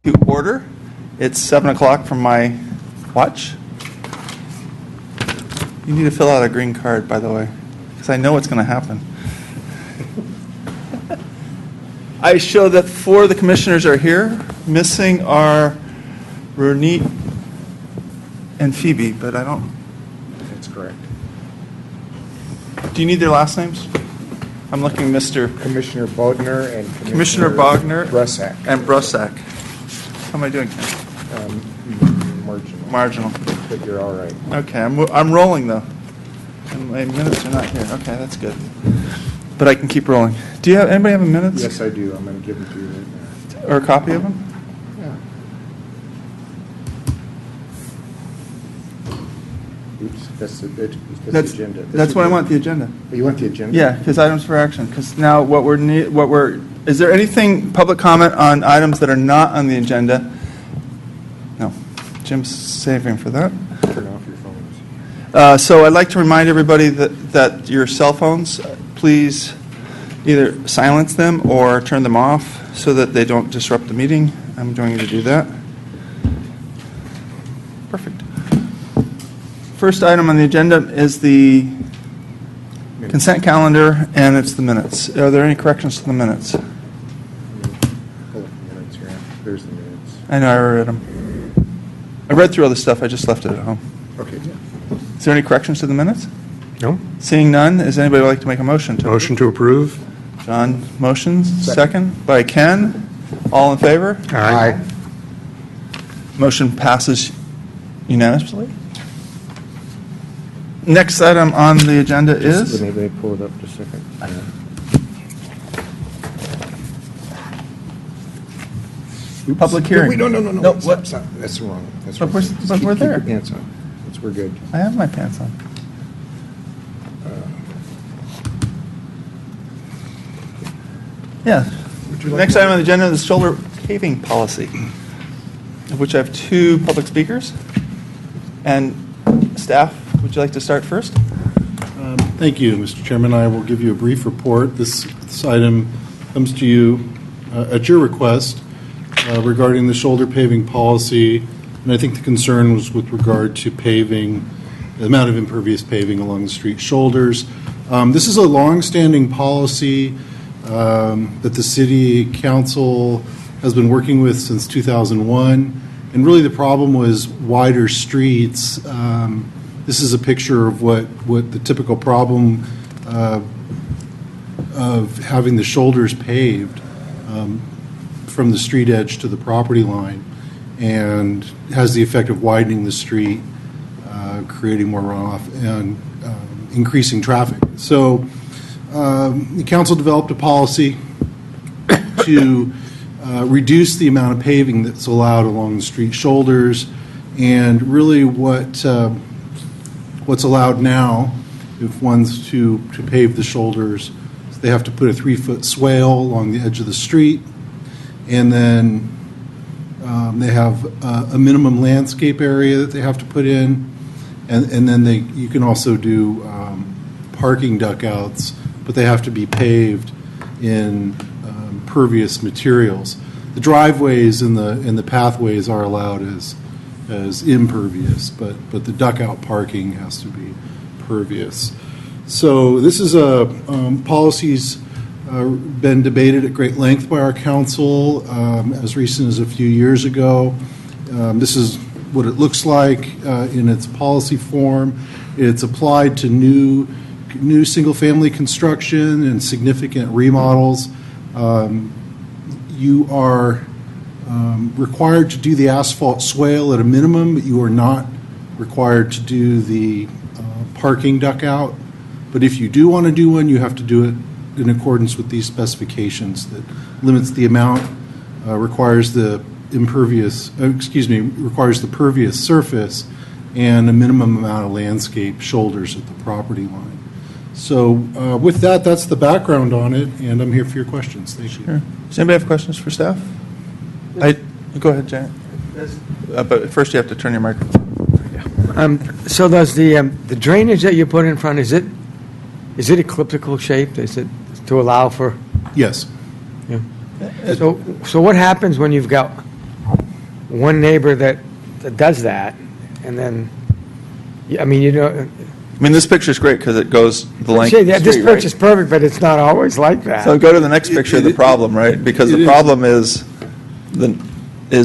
To order. It's 7 o'clock from my watch. You need to fill out a green card, by the way, because I know what's going to happen. I show that 4 of the commissioners are here. Missing are Ronit and Phoebe, but I don't. That's correct. Do you need their last names? I'm looking, Mr. Commissioner Bodner and Commissioner Bogner Brussack. and Brussack. How am I doing, Ken? Marginal. Marginal. But you're all right. Okay, I'm rolling though. And my minutes are not here. Okay, that's good. But I can keep rolling. Do you have anybody have a minutes Yes, I do. I'm going to give them to you right now. or a copy of them? Yeah. Oops, that's the agenda. That's what I want, the agenda. Oh, you want the agenda? Yeah, because items for action. Because now is there anything, public comment on items that are not on the agenda? No. Jim's saving for that. Turn off your phones. So I'd like to remind everybody that your cell phones, please either silence them or turn them off so that they don't disrupt the meeting. I'm going to do that. Perfect. First item on the agenda is the consent calendar, and it's the minutes. Are there any corrections to the minutes? Pull up the minutes here. There's the minutes. I know, I read them. I read through all this stuff, I just left it at home. Okay. Is there any corrections to the minutes? No? Seeing none, is anybody like to make a motion to? Motion to approve? John motions, second by Ken. All in favor? Aye. Motion passes unanimously. Next item on the agenda is? Let me pull it up just a second. Oops. Public hearing. Wait, no. No, what? Stop. That's wrong. That's But wrong. we're- Just but keep- we're keep there. your pants on. We're good. I have my pants on. Yeah. Next item on the agenda is shoulder paving policy, of which I have 2 public speakers. And staff, would you like to start first? Thank you, Mr. Chairman. I will give you a brief report. This item comes to you at your request regarding the shoulder paving policy. And I think the concern was with regard to paving, the amount of impervious paving along the street shoulders. This is a long-standing policy that the city council has been working with since 2001. And really the problem was wider streets. This is a picture of what the typical problem of having the shoulders paved from the street edge to the property line, and has the effect of widening the street, creating more runoff, and increasing traffic. So the council developed a policy to reduce the amount of paving that's allowed along the street shoulders, and really what's allowed now, if one's to pave the shoulders, is they have to put a 3-foot swale along the edge of the street, and then they have a minimum landscape area that they have to put in, and then you can also do parking duckouts, but they have to be paved in pervious materials. The driveways and the pathways are allowed as impervious, but the duckout parking has to be pervious. So this is a policy's been debated at great length by our council as recent as a few years ago. This is what it looks like in its policy form. It's applied to new single-family construction and significant remodels. You are required to do the asphalt swale at a minimum, but you are not required to do the parking duckout. But if you do want to do one, you have to do it in accordance with these specifications that limits the amount, requires the pervious surface, and a minimum amount of landscape shoulders at the property line. So with that, that's the background on it, and I'm here for your questions. Thank you. Sure. Does anybody have questions for staff? Go ahead, Janet. But first you have to turn your microphone. So does the drainage that you put in front, is it elliptical shaped? Is it to allow for? Yes. Yeah. So what happens when you've got one neighbor that does that, and then, I mean, you know, I mean, this picture's great because it goes the length of the this street, right? picture's perfect, but it's not always like that. So go to the next picture, the problem, right? Because it the is. problem is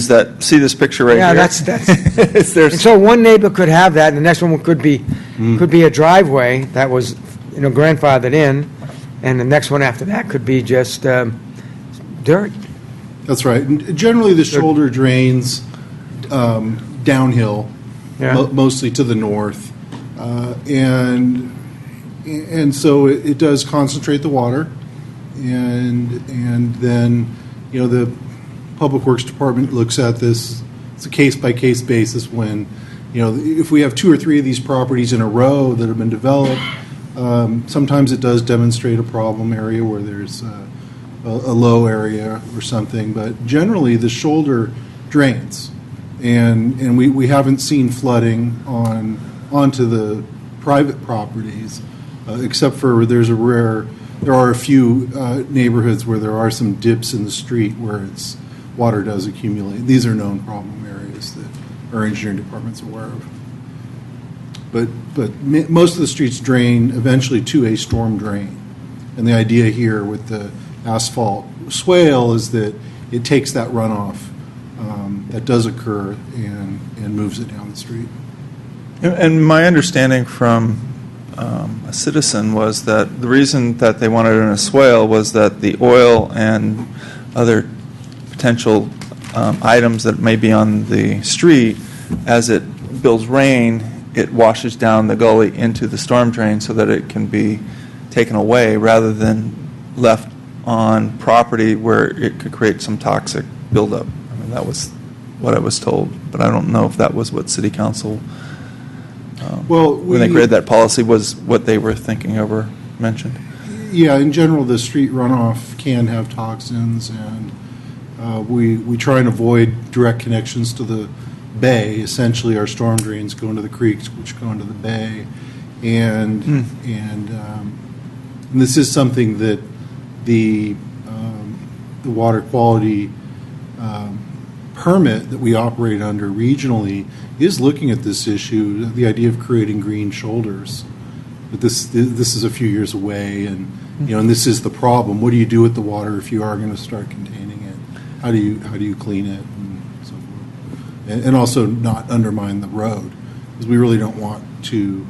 that, see this picture right here? Yeah, that's, There's- and so one neighbor could have that, and the next one could be a driveway that was, you know, grandfathered in, and the next one after that could be just dirt. That's right. And generally, the shoulder drains downhill, Yeah. mostly to the north. And so it does concentrate the water. And then, you know, the Public Works Department looks at this, it's a case-by-case basis when, you know, if we have 2 or 3 of these properties in a row that have been developed, sometimes it does demonstrate a problem area where there's a low area or something, but generally the shoulder drains. And we haven't seen flooding onto the private properties, except for there are a few neighborhoods where there are some dips in the street where water does accumulate. These are known problem areas that our engineering department's aware of. But most of the streets drain eventually to a storm drain. And the idea here with the asphalt swale is that it takes that runoff that does occur and moves it down the street. And my understanding from a citizen was that the reason that they wanted it in a swale was that the oil and other potential items that may be on the street, as it builds rain, it washes down the gully into the storm drain so that it can be taken away rather than left on property where it could create some toxic buildup. I mean, that was what I was told, but I don't know if that was what City Council, Well, when they created that policy, was what they were thinking of or mentioned. Yeah, in general, the street runoff can have toxins, and we try and avoid direct connections to the bay. Essentially, our storm drains go into the creeks, which go into the bay, and this is something that the water quality permit that we operate under regionally is looking at this issue, the idea of creating green shoulders. But this is a few years away, and and this is the problem. What do you do with the water if you are going to start containing it? How do you clean it and so forth? And also not undermine the road, because we really don't want to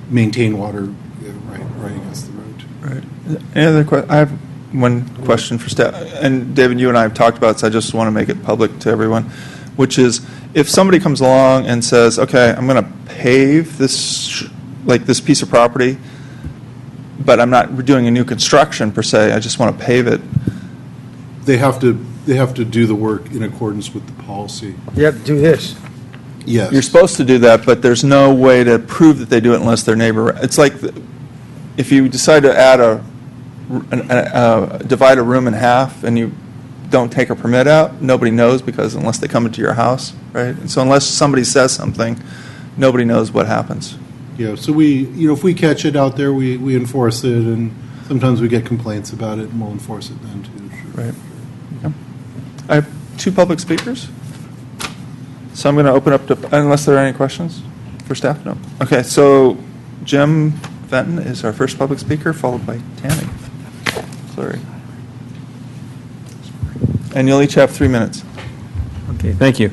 maintain water right against the road. Right. Any other I have one question for staff, and David, you and I have talked about it, so I just want to make it public to everyone, which is, if somebody comes along and says, okay, I'm going to pave this, like this piece of property, but I'm not doing a new construction per se, I just want to pave it. They have to do the work in accordance with the policy. You have to do this. Yes. You're supposed to do that, but there's no way to prove that they do it unless their neighbor, it's like, if you decide to add divide a room in half and you don't take a permit out, nobody knows, because unless they come into your house, right? And so unless somebody says something, nobody knows what happens. Yeah, so if we catch it out there, we enforce it, and sometimes we get complaints about it, and we'll enforce it then too. Sure. Right. Okay. I have 2 public speakers. So I'm going to open up to, unless there are any questions for staff? No. Okay, so Jim Fenton is our first public speaker, followed by Tammy Fleury. And you'll each have 3 minutes. Okay, thank you.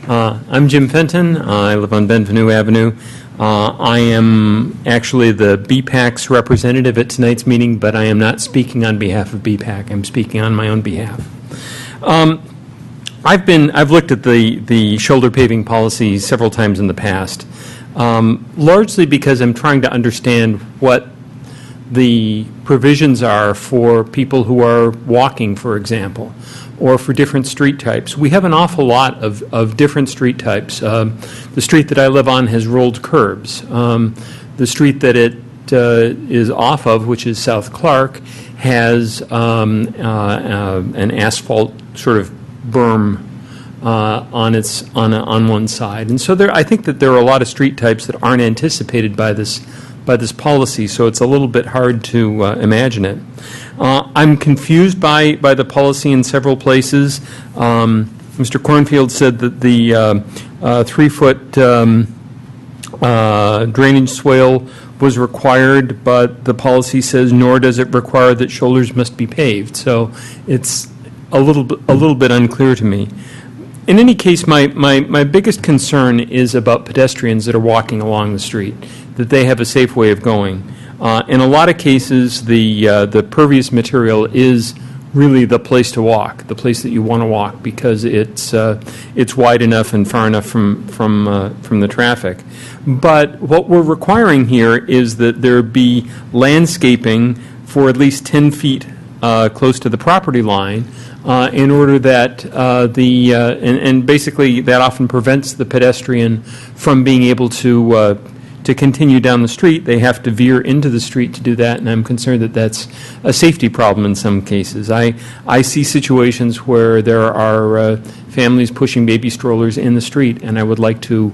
I'm Jim Fenton. I live on Benvenue Avenue. I am actually the BPAC's representative at tonight's meeting, but I am not speaking on behalf of BPAC. I'm speaking on my own behalf. I've looked at the shoulder paving policy several times in the past, largely because I'm trying to understand what the provisions are for people who are walking, for example, or for different street types. We have an awful lot of different street types. The street that I live on has rolled curbs. The street that it is off of, which is South Clark, has an asphalt sort of berm on one side. And so I think that there are a lot of street types that aren't anticipated by this policy, so it's a little bit hard to imagine it. I'm confused by the policy in several places. Mr. Cornfield said that the 3-foot drainage swale was required, but the policy says nor does it require that shoulders must be paved. So it's a little bit unclear to me. In any case, my biggest concern is about pedestrians that are walking along the street, that they have a safe way of going. In a lot of cases, the pervious material is really the place to walk, the place that you want to walk, because it's wide enough and far enough from the traffic. But what we're requiring here is that there be landscaping for at least 10 feet close to the property line, in order that and basically that often prevents the pedestrian from being able to continue down the street. They have to veer into the street to do that, and I'm concerned that that's a safety problem in some cases. I see situations where there are families pushing baby strollers in the street, and I would like to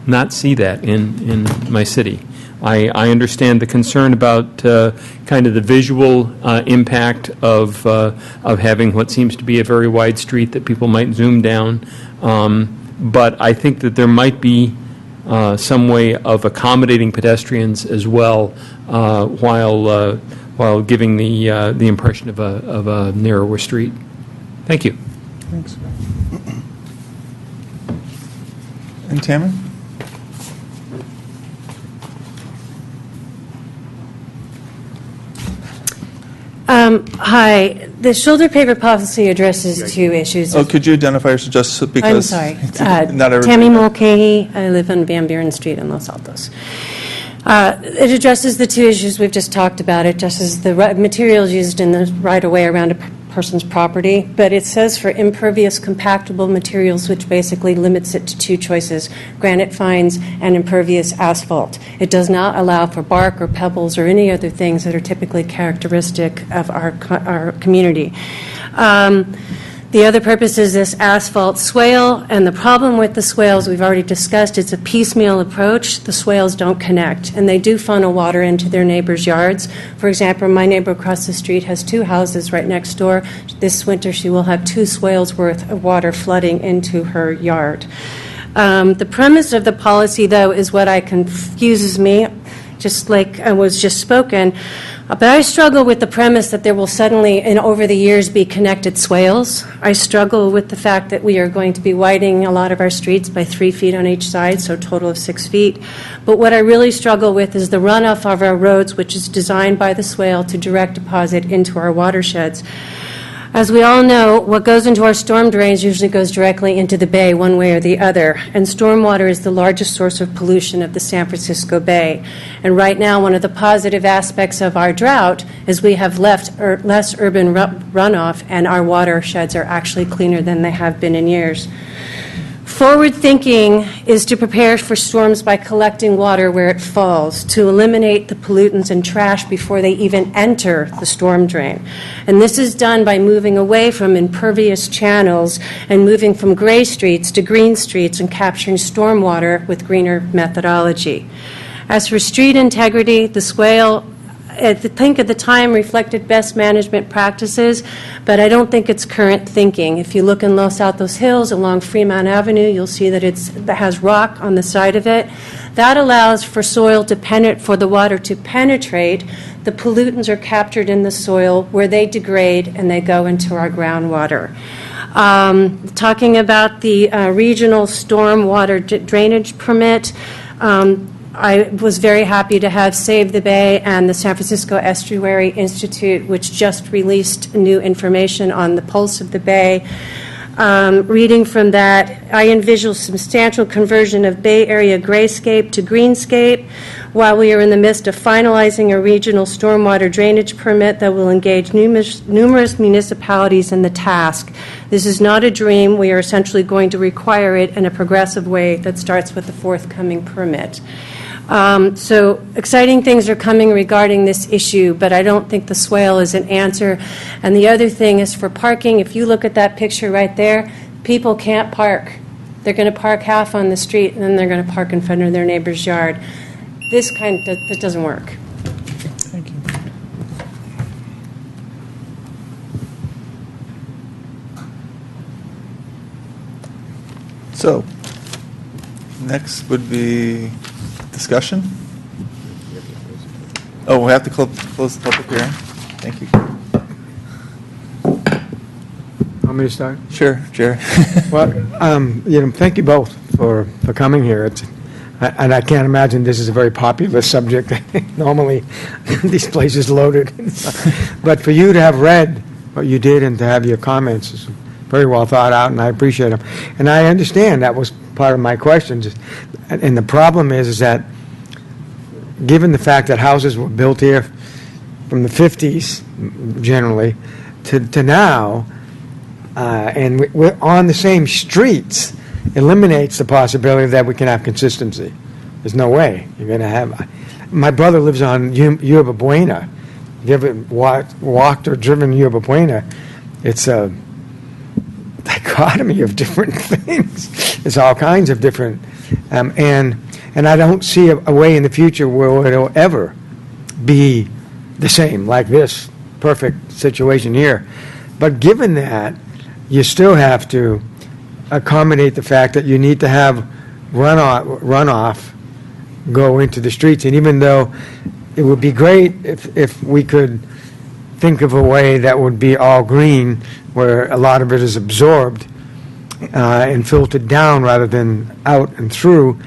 not see that in my city. I understand the concern about kind of the visual impact of having what seems to be a very wide street that people might zoom down, but I think that there might be some way of accommodating pedestrians as well, while giving the impression of a narrower street. Thank you. Thanks. And Tammy? Hi. The shoulder paver policy addresses two issues. Oh, could you identify yourself just because? I'm sorry. Not everybody. Tammy Mulcahy. I live on Van Buren Street in Los Altos. It addresses the two issues we've just talked about. It addresses the materials used in the right-of-way around a person's property, but it says for impervious compactable materials, which basically limits it to two choices, granite fines and impervious asphalt. It does not allow for bark or pebbles or any other things that are typically characteristic of our community. The other purpose is this asphalt swale, and the problem with the swales we've already discussed, it's a piecemeal approach. The swales don't connect, and they do funnel water into their neighbors' yards. For example, my neighbor across the street has two houses right next door. This winter, she will have 2 swales worth of water flooding into her yard. The premise of the policy, though, is what confuses me, just like was just spoken. But I struggle with the premise that there will suddenly, and over the years, be connected swales. I struggle with the fact that we are going to be widening a lot of our streets by 3 feet on each side, so a total of 6 feet. But what I really struggle with is the runoff of our roads, which is designed by the swale to direct deposit into our watersheds. As we all know, what goes into our storm drains usually goes directly into the bay one way or the other, and stormwater is the largest source of pollution of the San Francisco Bay. And right now, one of the positive aspects of our drought is we have less urban runoff, and our watersheds are actually cleaner than they have been in years. Forward thinking is to prepare for storms by collecting water where it falls, to eliminate the pollutants and trash before they even enter the storm drain. And this is done by moving away from impervious channels and moving from gray streets to green streets and capturing stormwater with greener methodology. As for street integrity, the swale, I think at the time reflected best management practices, but I don't think it's current thinking. If you look in Los Altos Hills along Fremont Avenue, you'll see that it has rock on the side of it. That allows for for the water to penetrate. The pollutants are captured in the soil where they degrade and they go into our groundwater. Talking about the regional stormwater drainage permit, I was very happy to have Save the Bay and the San Francisco Estuary Institute, which just released new information on the pulse of the Bay. Reading from that, I envision substantial conversion of Bay Area grayscape to greenscape while we are in the midst of finalizing a regional stormwater drainage permit that will engage numerous municipalities in the task. This is not a dream. We are essentially going to require it in a progressive way that starts with the forthcoming permit. So exciting things are coming regarding this issue, but I don't think the swale is an answer. And the other thing is for parking. If you look at that picture right there, people can't park. They're going to park half on the street, and then they're going to park in front of their neighbor's yard. That doesn't work. Thank you. So, next would be discussion. Oh, we have to close the public hearing? Thank you. Want me to start? Sure, Jerry. Well, thank you both for coming here. And I can't imagine this is a very popular subject. Normally, these places loaded. But for you to have read what you did and to have your comments is very well thought out, and I appreciate them. And I understand that was part of my questions. And the problem is that, given the fact that houses were built here from the 50s, generally, to now, and we're on the same streets, eliminates the possibility that we can have consistency. There's no way you're going to have. My brother lives on Yerba Buena. If you ever walked or driven Yerba Buena, it's a dichotomy of different things. There's all kinds of different, and I don't see a way in the future where it'll ever be the same, like this perfect situation here. But given that, you still have to accommodate the fact that you need to have runoff go into the streets. And even though it would be great if we could think of a way that would be all green, where a lot of it is absorbed and filtered down rather than out and through,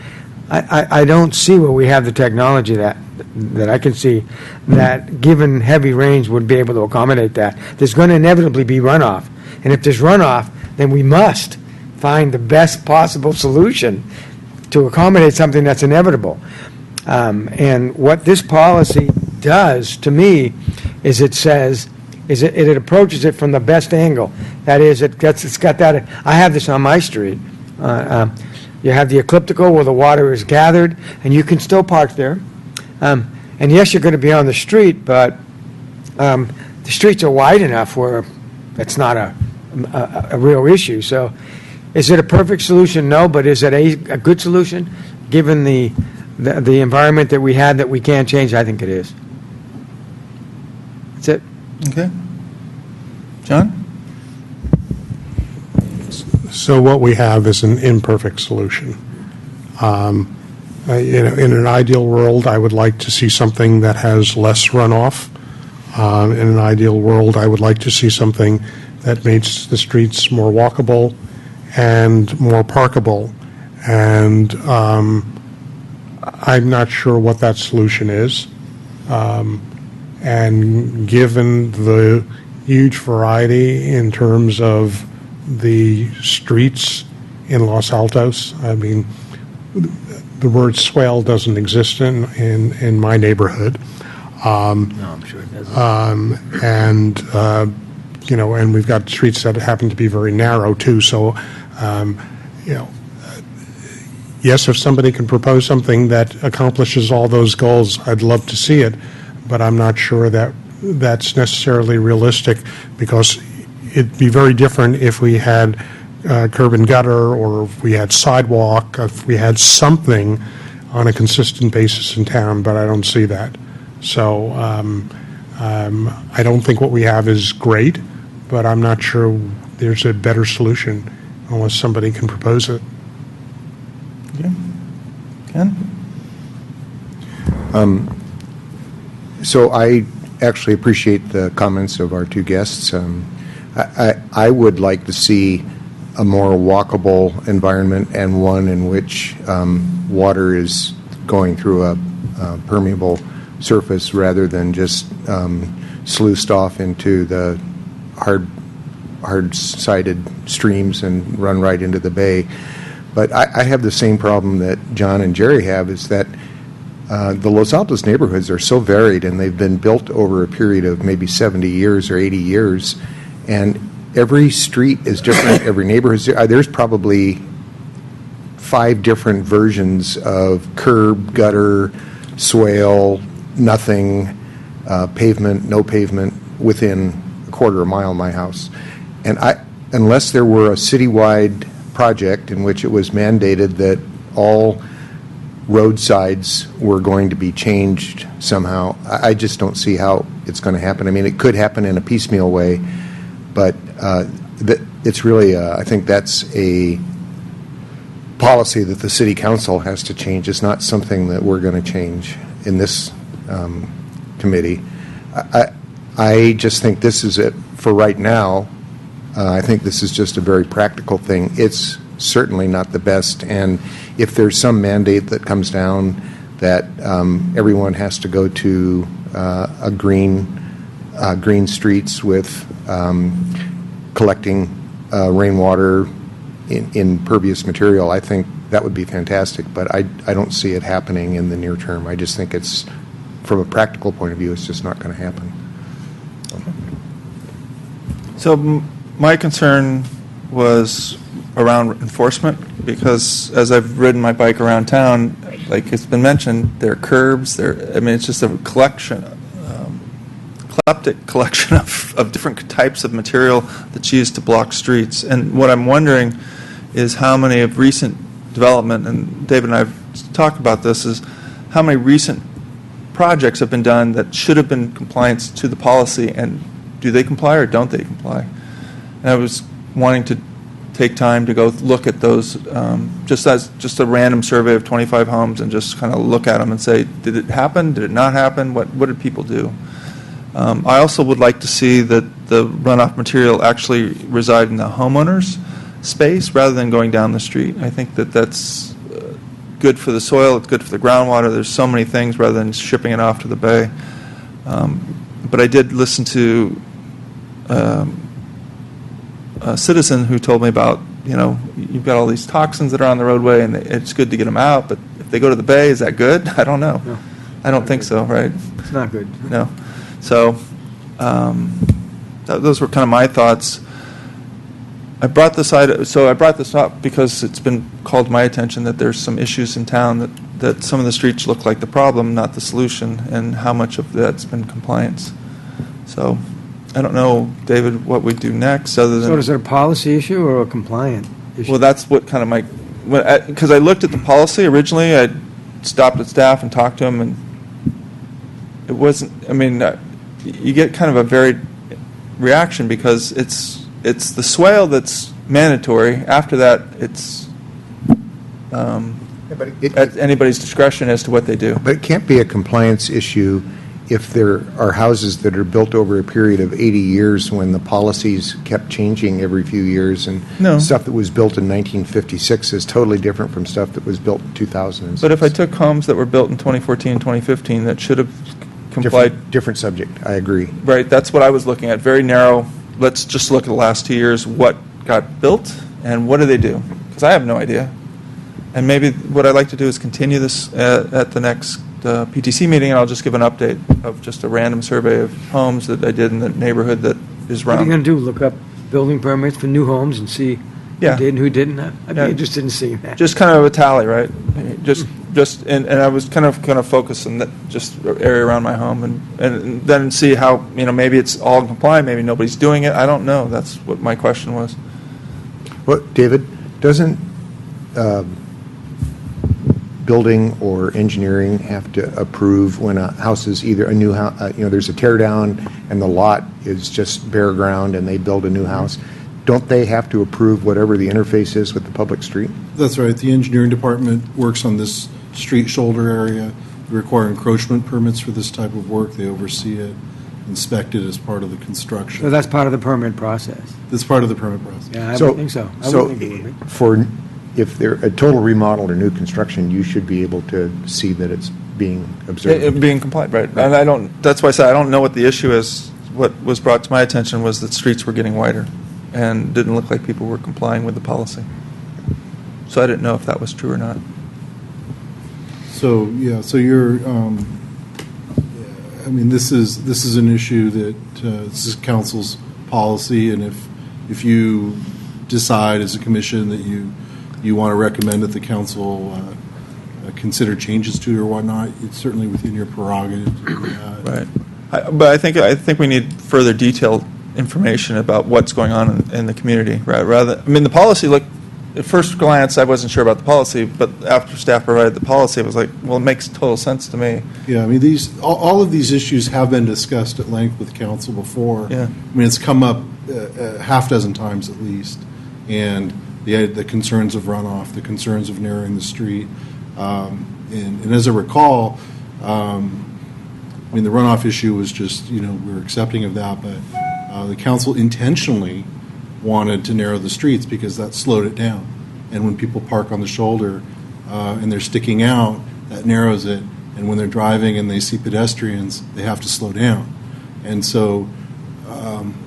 I don't see where we have the technology that I can see that, given heavy rains, would be able to accommodate that. There's going to inevitably be runoff. And if there's runoff, then we must find the best possible solution to accommodate something that's inevitable. And what this policy does, to me, is it says, it approaches it from the best angle. That is, it's got that. I have this on my street. You have the ecliptical where the water is gathered, and you can still park there. And yes, you're going to be on the street, but the streets are wide enough where it's not a real issue. So is it a perfect solution? No, but is it a good solution, given the environment that we had that we can't change? I think it is. That's it. Okay. John? So what we have is an imperfect solution. In an ideal world, I would like to see something that has less runoff. In an ideal world, I would like to see something that makes the streets more walkable and more parkable. And I'm not sure what that solution is. And given the huge variety in terms of the streets in Los Altos, I mean, the word swale doesn't exist in my neighborhood. No, I'm sure it doesn't. And we've got streets that happen to be very narrow too. So, yes, if somebody can propose something that accomplishes all those goals, I'd love to see it, but I'm not sure that that's necessarily realistic, because it'd be very different if we had curb and gutter, or if we had sidewalk, if we had something on a consistent basis in town, but I don't see that. So I don't think what we have is great, but I'm not sure there's a better solution unless somebody can propose it. Okay. Ken? So I actually appreciate the comments of our two guests. I would like to see a more walkable environment, and one in which water is going through a permeable surface rather than just sluiced off into the hard-sided streams and run right into the bay. But I have the same problem that John and Jerry have, is that the Los Altos neighborhoods are so varied, and they've been built over a period of maybe 70 years or 80 years, and every street is different, every neighborhood. There's probably 5 different versions of curb, gutter, swale, nothing, pavement, no pavement, within a quarter of a mile of my house. And unless there were a citywide project in which it was mandated that all roadsides were going to be changed somehow, I just don't see how it's going to happen. I mean, it could happen in a piecemeal way, but it's really, I think that's a policy that the city council has to change. It's not something that we're going to change in this committee. I just think this is it for right now. I think this is just a very practical thing. It's certainly not the best, and if there's some mandate that comes down that everyone has to go to a green streets with collecting rainwater in impervious material, I think that would be fantastic, but I don't see it happening in the near term. I just think it's, from a practical point of view, it's just not going to happen. So my concern was around enforcement, because as I've ridden my bike around town, like it's been mentioned, there are curbs, it's just a collection, eclectic collection of different types of material that's used to block streets. And what I'm wondering is how many of recent development, and David and I have talked about this, is how many recent projects have been done that should have been compliance to the policy, and do they comply or don't they comply? And I was wanting to take time to go look at those, just a random survey of 25 homes, and just kind of look at them and say, did it happen? Did it not happen? What did people do? I also would like to see that the runoff material actually reside in the homeowner's space rather than going down the street. I think that that's good for the soil, it's good for the groundwater. There's so many things rather than shipping it off to the bay. But I did listen to a citizen who told me about, you've got all these toxins that are on the roadway, and it's good to get them out, but if they go to the bay, is that good? I don't know. No. I don't think so, right? It's not good. No. So those were kind of my thoughts. I brought this up because it's been called to my attention that there's some issues in town that some of the streets look like the problem, not the solution, and how much of that's been compliance. So I don't know, David, what we do next other than... So is it a policy issue or a compliant issue? Well, that's what kind of because I looked at the policy originally. I stopped at staff and talked to them, and it wasn't, you get kind of a varied reaction because it's the swale that's mandatory. After that, it's at anybody's discretion as to what they do. But it can't be a compliance issue if there are houses that are built over a period of 80 years when the policies kept changing every few years, and No. stuff that was built in 1956 is totally different from stuff that was built in 2006. But if I took homes that were built in 2014, 2015 that should have complied, Different subject, I agree. right, that's what I was looking at, very narrow. Let's just look at the last 2 years, what got built and what do they do? Because I have no idea. And maybe what I'd like to do is continue this at the next PTC meeting, and I'll just give an update of just a random survey of homes that I did in the neighborhood that is What are you going around. to do, look up building permits for new homes and see who Yeah. did and who didn't? I'd be Yeah. interested in seeing that. Just kind of a tally, right? And I was kind of focused on that, just area around my home, and then see how, maybe it's all compliant, maybe nobody's doing it. I don't know. That's what my question was. Well, David, doesn't building or engineering have to approve when a house is either a new house, there's a tear down and the lot is just bare ground and they build a new house? Don't they have to approve whatever the interface is with the public street? That's right. The engineering department works on this street shoulder area. They require encroachment permits for this type of work. They oversee it, inspect it as part of the construction. So that's part of the permit process. That's part of the permit process. Yeah, I would think so. I would think it would be. If they're a total remodel or new construction, you should be able to see that it's being observed. It being compliant, right? And that's why I said I don't know what the issue is. What was brought to my attention was that streets were getting wider and didn't look like people were complying with the policy. So I didn't know if that was true or not. So, yeah, so you're, this is an issue that, this is council's policy, and if you decide as a commission that you want to recommend that the council consider changes to it or whatnot, it's certainly within your prerogative to do that. Right. But I think we need further detailed information about what's going on in the community. Right? The policy, at first glance, I wasn't sure about the policy, but after staff provided the policy, I was like, well, it makes total sense to me. Yeah, all of these issues have been discussed at length with council before. Yeah. It's come up half dozen times at least, and the concerns of runoff, the concerns of narrowing the street. And as I recall, I mean, the runoff issue was just, we're accepting of that, but the council intentionally wanted to narrow the streets because that slowed it down. And when people park on the shoulder and they're sticking out, that narrows it. And when they're driving and they see pedestrians, they have to slow down. And so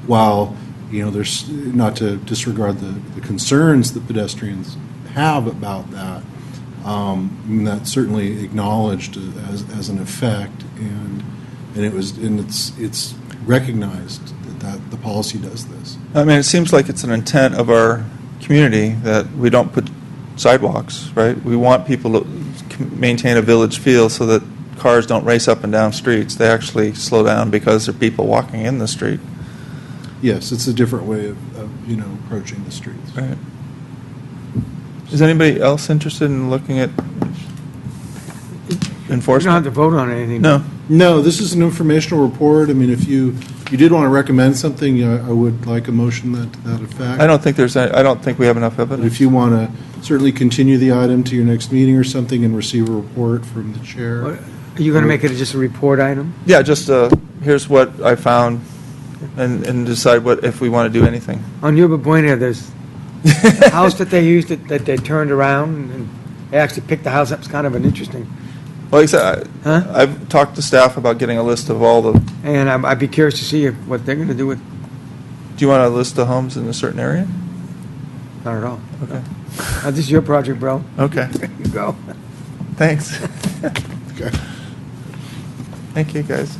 while, there's not to disregard the concerns that pedestrians have about that, I mean, that's certainly acknowledged as an effect, and it's recognized that the policy does this. I mean, it seems like it's an intent of our community that we don't put sidewalks, right? We want people to maintain a village feel so that cars don't race up and down streets. They actually slow down because there are people walking in the street. Yes, it's a different way of approaching the streets. Right. Is anybody else interested in looking at You don't have enforcement? to vote on anything. No. No, this is an informational report. I mean, if you did want to recommend something, I would like a motion to that effect. I don't think we have enough But evidence. if you want to certainly continue the item to your next meeting or something and receive a report from the chair. What- Are you going to make it just a report item? Yeah, just here's what I found, and decide if we want to do anything. On Yuba Buena, there's a house that they used, that they turned around, and they actually picked the house up. It's kind of an interesting, Like I said, Huh? I've talked to staff about getting a list of all the. Do and I'd be curious to see what they're going to do with, you want a list of homes in a certain area? not at all. Okay. This is your project, bro. Okay. There you go. Thanks. Okay. Thank you, guys.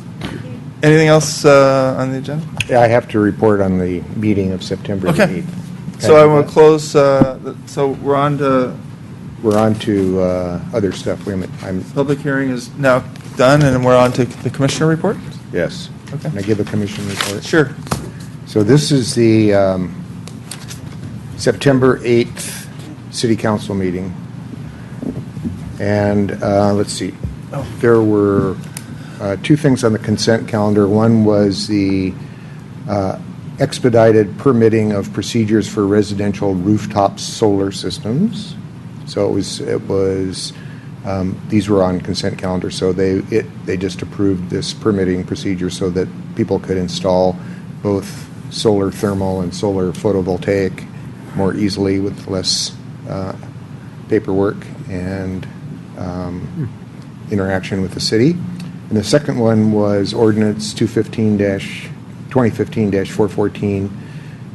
Anything else on the agenda? Yeah, I have to report on the meeting of September the Okay. 8th. So I will close. So we're on to We're on to other stuff. Wait a minute, public hearing is now done, and we're on to the commissioner report. yes. Okay. Can I give a commission report? Sure. So this is the September 8th city council meeting. And let's see, there were two things on the consent calendar. One was the expedited permitting of procedures for residential rooftop solar systems. So it was these were on consent calendar, so they just approved this permitting procedure so that people could install both solar thermal and solar photovoltaic more easily with less paperwork and interaction with the city. And the second one was ordinance 2015-414,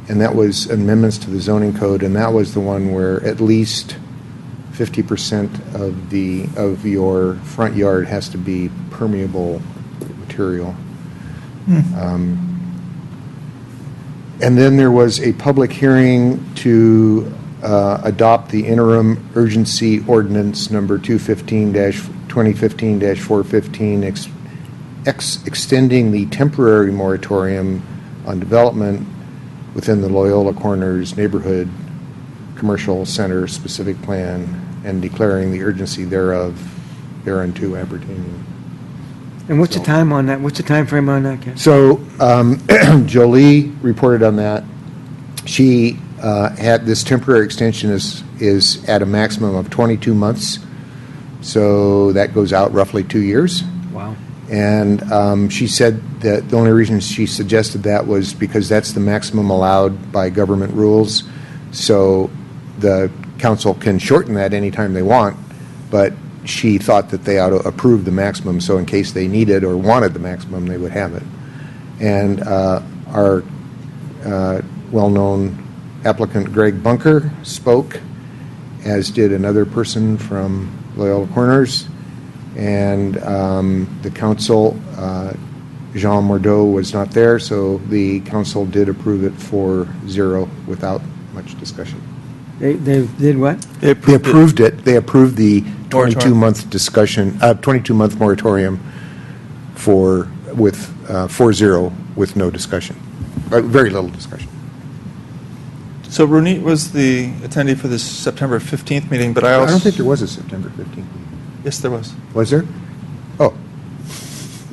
and that was amendments to the zoning code, and that was the one where at least 50% of your front yard has to be permeable material. And then there was a public hearing to adopt the interim urgency ordinance number 2015-415, extending the temporary moratorium on development within the Loyola Corners neighborhood commercial center specific plan and declaring the urgency thereunto appertaining. And what's the time on that? What's the time frame on that, Ken? So Jolie reported on that. She had this temporary extension is at a maximum of 22 months. So that goes out roughly 2 years. Wow. And she said that the only reason she suggested that was because that's the maximum allowed by government rules. So the council can shorten that anytime they want, but she thought that they ought to approve the maximum, so in case they needed or wanted the maximum, they would have it. And our well-known applicant Greg Bunker spoke, as did another person from Loyola Corners, and the council, Jean Mordeau, was not there, so the council did approve it 4-0 without much discussion. They did what? They They approved it. They approved the Moratorium. 22-month discussion, 22-month moratorium with 4-0 with no discussion, very little discussion. So Ronit was the attendee for this September 15th meeting, but I I also. don't think there was a September 15th meeting. Yes, there was. Was there? Oh.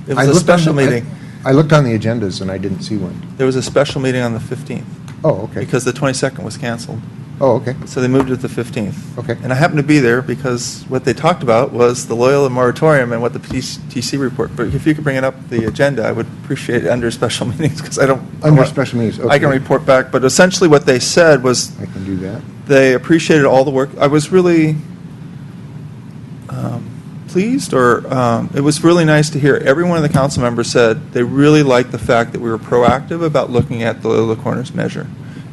It I was a looked on special the- meeting. I looked on the agendas and I didn't see one. There was a special meeting on the 15th Oh, okay. because the 22nd was canceled. Oh, okay. So they moved it to the 15th. Okay. And I happened to be there because what they talked about was the Loyola moratorium and what the PTC report. But if you could bring it up the agenda, I would appreciate it under special meetings because I don't. Under special meetings, I can okay. report back. But essentially what they said was I can do that. they appreciated all the work. I was really pleased, or it was really nice to hear every one of the council members said they really liked the fact that we were proactive about looking at the Loyola Corners measure.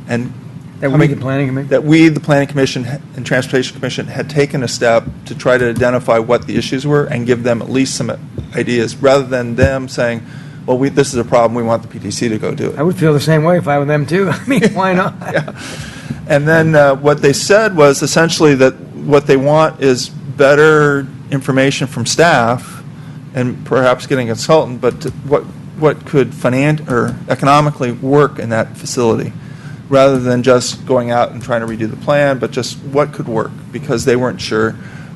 And That we, coming- the planning committee? that we, the Planning Commission and Transportation Commission, had taken a step to try to identify what the issues were and give them at least some ideas, rather than them saying, well, this is a problem, we want the PTC to go do it. I would feel the same way if I were them too. I mean, why not? And then what they said was essentially that what they want is better information from staff and perhaps getting a consultant, but what could or economically work in that facility, rather than just going out and trying to redo the plan, but just what could work, because they weren't sure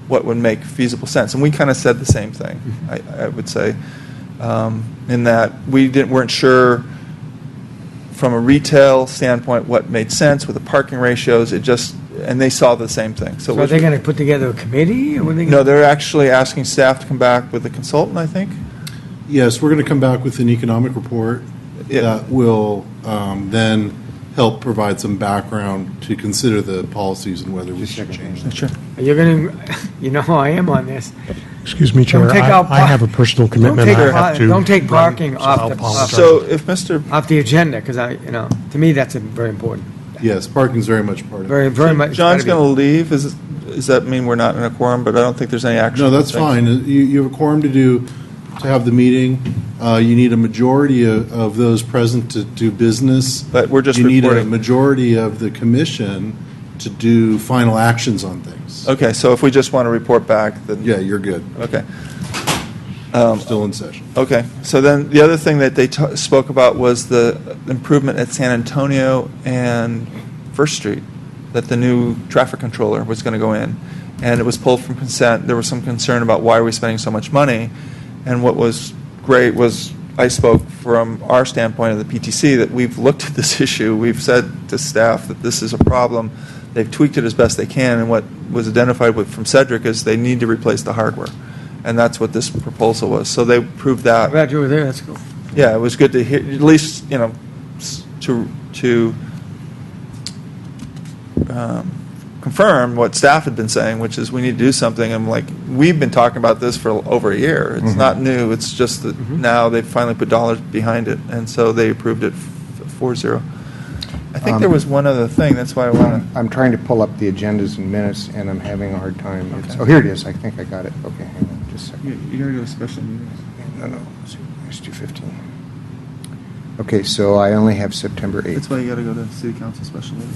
what would make feasible sense. And we kind of said the same thing, I would say, in that we weren't sure from a retail standpoint what made sense with the parking ratios. And they saw the same thing. So are they going to put together a committee? Or what are they No, they're actually asking staff to come back with a consultant, I think. Yes, we're going to come back with an economic report Yeah. that will then help provide some background to consider the policies and whether we should change them. Sure. You're going to, you know how I am on this. Excuse me, Chair, Don't take out I have a personal commitment take I par- have to. don't take run, parking so off I'll the- apologize. So if Mr. Off the agenda, because to me, that's very important. Yes, parking's very much part of it. Very, very much. John's going to leave, does that mean we're not in a quorum? But I don't think there's any action. No, that's on things. fine. You have a quorum to have the meeting. You need a majority of those present to do business. But we're just You need a reporting. majority of the commission to do final actions on things. Okay, so if we just want to report back, then. Yeah, you're good. Okay. Still in session. Okay, so then the other thing that they spoke about was the improvement at San Antonio and First Street, that the new traffic controller was going to go in, and it was pulled from consent. There was some concern about why are we spending so much money, and what was great was I spoke from our standpoint of the PTC that we've looked at this issue. We've said to staff that this is a problem. They've tweaked it as best they can, and what was identified from Cedric is they need to replace the hardware. And that's what this proposal was. So they proved that. Glad you were there, that's cool. Yeah, it was good to hear, at least, to confirm what staff had been saying, which is we need to do something. I'm like, we've been talking about this for over a year. It's not new. It's just that now they've finally put dollars behind it, and so they approved it 4-0. I think there was one other thing. That's why I want to. I'm trying to pull up the agendas and minutes, and I'm having a hard time. Oh, here it is. I think I got it. Okay, hang on just a second. You got to go to special meetings. No, it's 2:15. Okay, so I only have September 8th. That's why you got to go to city council special meeting.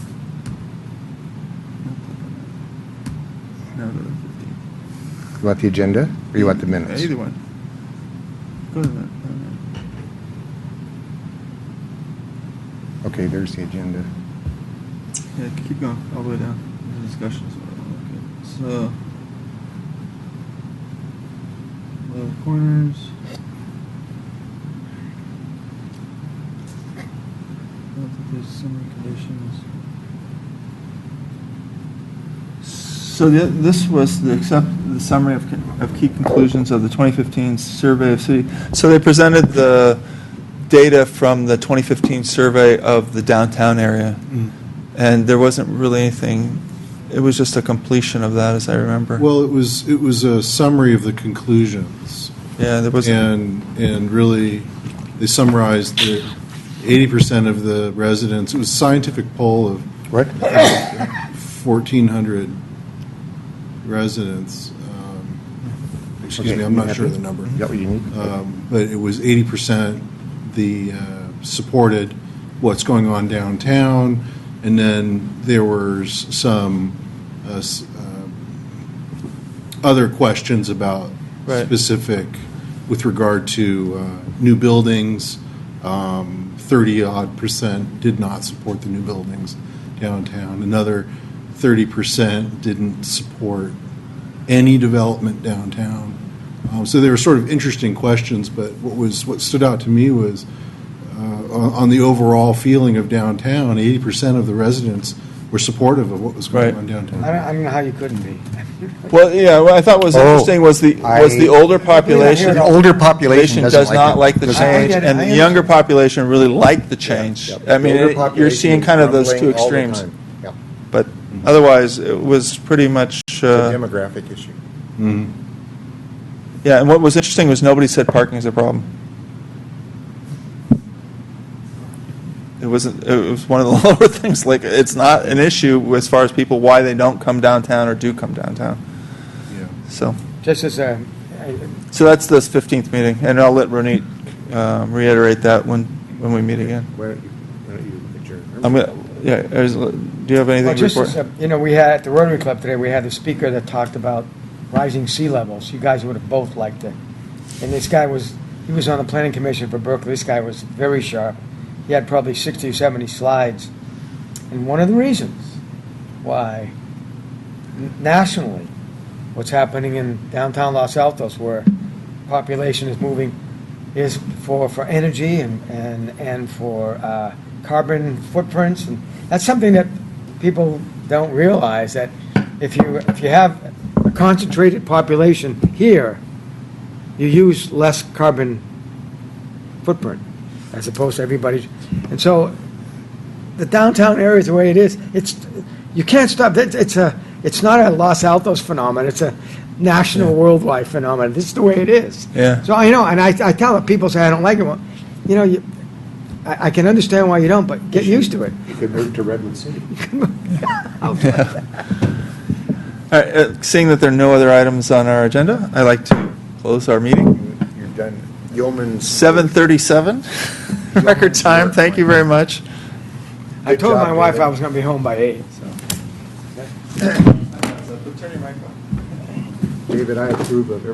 No, go to 15. You want the agenda, or you want the minutes? Either one. Go to the minute. Okay, there's the agenda. Yeah, keep going all the way down. The discussions. Okay. So, Lower Corners. I don't think there's summary conditions. So this was the summary of key conclusions of the 2015 survey of city. So they presented the data from the 2015 survey of the downtown area, and there wasn't really anything. It was just a completion of that, as I remember. Well, it was a summary of the conclusions. Yeah, there wasn't. And really, they summarized that 80% of the residents, it was a scientific poll of What? 1,400 residents. Excuse me, I'm not sure of the number. Is that what you need? But it was 80% supported what's going on downtown, and then there was some other questions about Right. specific with regard to new buildings. 30-odd% did not support the new buildings downtown. Another 30% didn't support any development downtown. So they were sort of interesting questions, but what stood out to me was on the overall feeling of downtown, 80% of the residents were supportive of what was going Right. on downtown. I don't know how you couldn't be. Well, yeah, what I thought was Oh, interesting was the older population. The older population does doesn't not it. like the Because change, get it, and I the younger understand. population really like the change. Yep. I mean, The older you're population seeing is kind of those two grumbling all the extremes. time. Yep. But otherwise, it was pretty much, It's a demographic issue. yeah, and what was interesting was nobody said parking is a problem. It wasn't, it was one of the lower things, like, it's not an issue as far as people, why they don't come downtown or do come downtown. Yeah. So, Just as a, so that's this 15th meeting, and I'll let Ronit reiterate that when we meet again. Why don't you adjourn? I'm gonna, yeah, do you have anything well, to just report? as a, we had, at the Rotary Club today, we had the speaker that talked about rising sea levels. You guys would have both liked it. And this guy he was on the planning commission for Berkeley. This guy was very sharp. He had probably 60 or 70 slides. And one of the reasons why nationally, what's happening in downtown Los Altos, where population is moving, is for energy and for carbon footprints, and that's something that people don't realize, that if you have a concentrated population here, you use less carbon footprint as opposed to everybody's. And so the downtown area is the way it is. You can't stop. It's not a Los Altos phenomenon. It's a national, worldwide phenomenon. This is the way it is. Yeah. So I know, and I tell people, say I don't like it. Well, I can understand why you don't, but get used to it. You could move to Redwood City. All right, seeing that there are no other items on our agenda, I'd like to close our meeting. You're done. Yeoman's. 7:37, record time, thank you very much. I told job, my wife David. I was going to be home by 8. So. David, I approve of every